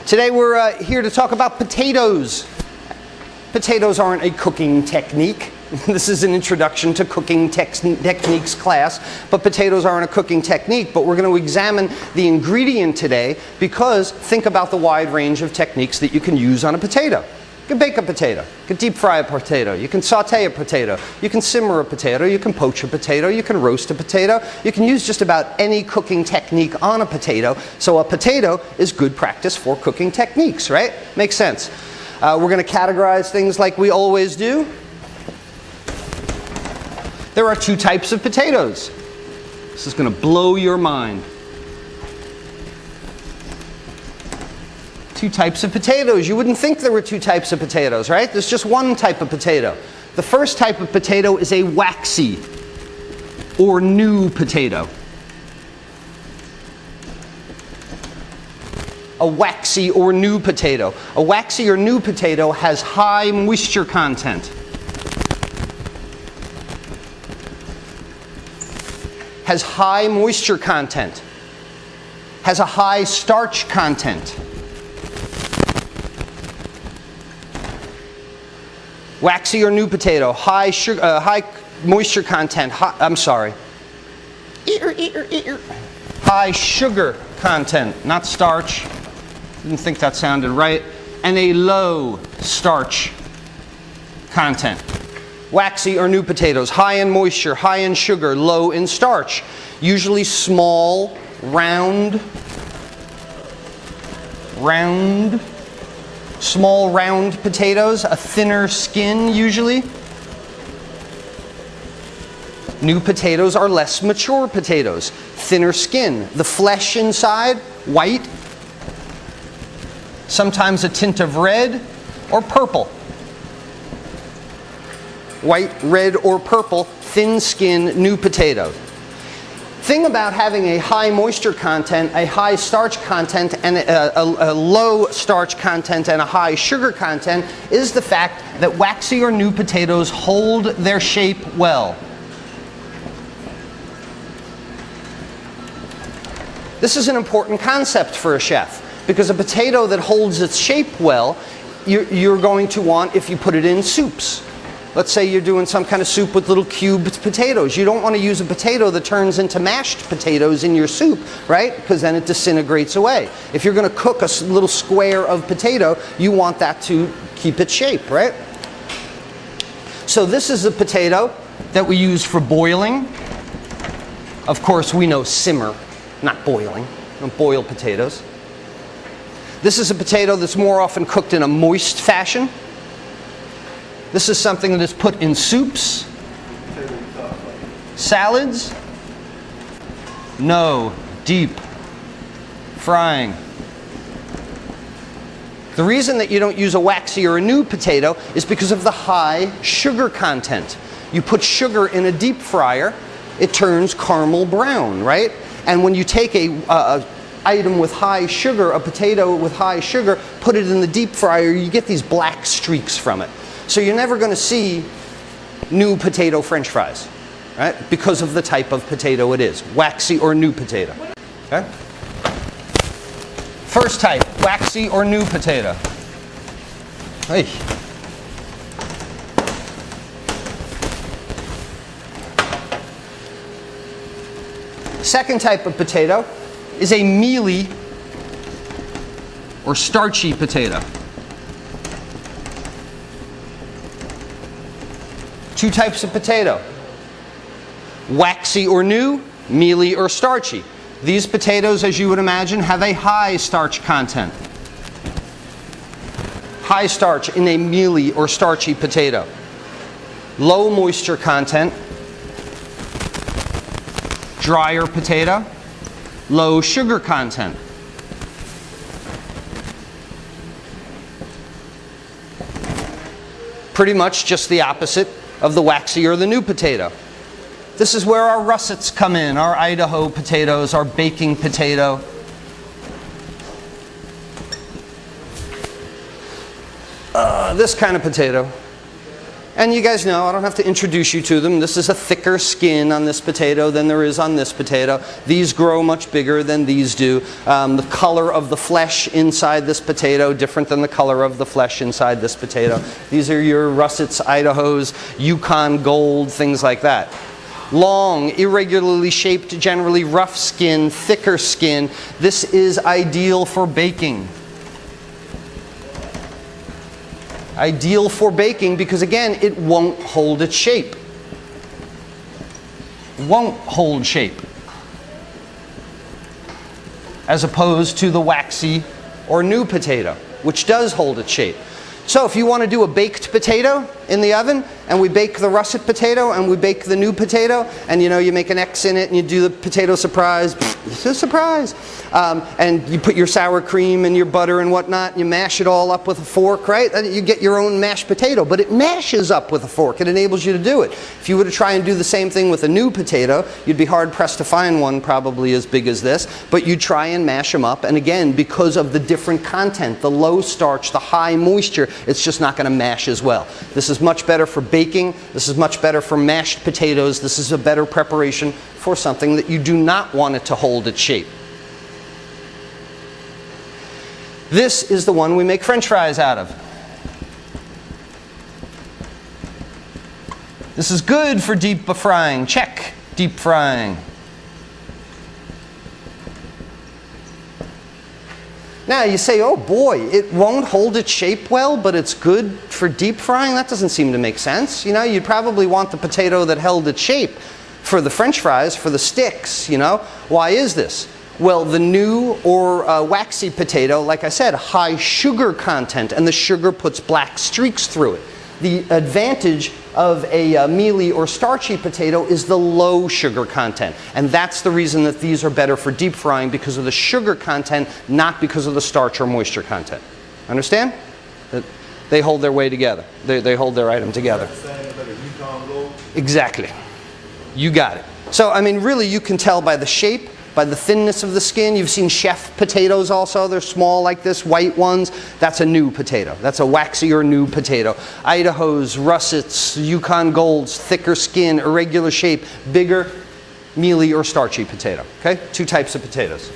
Today we're here to talk about potatoes. Potatoes aren't a cooking technique. This is an introduction to cooking techniques class, but potatoes aren't a cooking technique. But we're going to examine the ingredient today because think about the wide range of techniques that you can use on a potato. You can bake a potato, you can deep fry a potato, you can saute a potato, you can simmer a potato, you can poach a potato, you can roast a potato, you can use just about any cooking technique on a potato. So a potato is good practice for cooking techniques, right? Makes sense. We're going to categorize things like we always do. There are two types of potatoes. This is going to blow your mind. Two types of potatoes. You wouldn't think there were two types of potatoes, right? There's just one type of potato. The first type of potato is a waxy or new potato. A waxy or new potato. A waxy or new potato has high moisture content. Has high moisture content. Has a high starch content. Waxy or new potato, high moisture content, high sugar content, not starch, didn't think that sounded right, and a low starch content. Waxy or new potatoes, high in moisture, high in sugar, low in starch. Usually small, round, small round potatoes, a thinner skin usually. New potatoes are less mature potatoes, thinner skin. The flesh inside, white, sometimes a tint of red or purple. White, red, or purple, thin skin, new potato. Thing about having a high moisture content, a high starch content, and a low starch content and a high sugar content is the fact that waxy or new potatoes hold their shape well. This is an important concept for a chef because a potato that holds its shape well, you're going to want if you put it in soups. Let's say you're doing some kind of soup with little cubed potatoes. You don't want to use a potato that turns into mashed potatoes in your soup, right? Because then it disintegrates away. If you're going to cook a little square of potato, you want that to keep its shape, right? So this is a potato that we use for boiling. Of course, we know simmer, not boiling. We don't boil potatoes. This is a potato that's more often cooked in a moist fashion. This is something that is put in soups, salads, no, deep frying. The reason that you don't use a waxy or a new potato is because of the high sugar content. You put sugar in a deep fryer, it turns caramel brown, right? And when you take a item with high sugar, a potato with high sugar, put it in the deep fryer, you get these black streaks from it. So you're never going to see new potato French fries, right? Because of the type of potato it is, waxy or new potato. Okay? First type, waxy or new potato. Hey. Second type of potato is a mealy or starchy potato. Two types of potato. Waxy or new, mealy or starchy. These potatoes, as you would imagine, have a high starch content. High starch in a mealy or starchy potato. Low moisture content. Drier potato. Low sugar content. Pretty much just the opposite of the waxy or the new potato. This is where our russets come in, our Idaho potatoes, our baking potato. This kind of potato. And you guys know, I don't have to introduce you to them. This is a thicker skin on this potato than there is on this potato. These grow much bigger than these do. The color of the flesh inside this potato, different than the color of the flesh inside this potato. These are your russets, Idahos, Yukon Gold, things like that. Long, irregularly shaped, generally rough skin, thicker skin. This is ideal for baking. Ideal for baking because, again, it won't hold its shape. Won't hold shape. As opposed to the waxy or new potato, which does hold its shape. So if you want to do a baked potato in the oven, and we bake the russet potato and we bake the new potato, and you make an X in it and you do the potato surprise, it's a surprise. And you put your sour cream and your butter and whatnot, and you mash it all up with a fork, right? And you get your own mashed potato, but it mashes up with a fork. It enables you to do it. If you were to try and do the same thing with a new potato, you'd be hard pressed to find one probably as big as this, but you try and mash them up, and again, because of the different content, the low starch, the high moisture, it's just not going to mash as well. This is much better for baking. This is much better for mashed potatoes. This is a better preparation for something that you do not want it to hold its shape. This is the one we make French fries out of. This is good for deep frying. Check, deep frying. Now you say, oh boy, it won't hold its shape well, but it's good for deep frying? That doesn't seem to make sense. You'd probably want the potato that held its shape for the French fries, for the sticks, Why is this? Well, the new or waxy potato, like I said, high sugar content, and the sugar puts black streaks through it. The advantage of a mealy or starchy potato is the low sugar content. And that's the reason that these are better for deep frying, because of the sugar content, not because of the starch or moisture content. Understand? They hold their way together. They hold their item together. Exactly. You got it. So, really, you can tell by the shape, by the thinness of the skin. You've seen chef potatoes also. They're small like this, white ones. That's a new potato. That's a waxy or new potato. Idahos, russets, Yukon Golds, thicker skin, irregular shape, bigger, mealy or starchy potato. Okay? Two types of potatoes.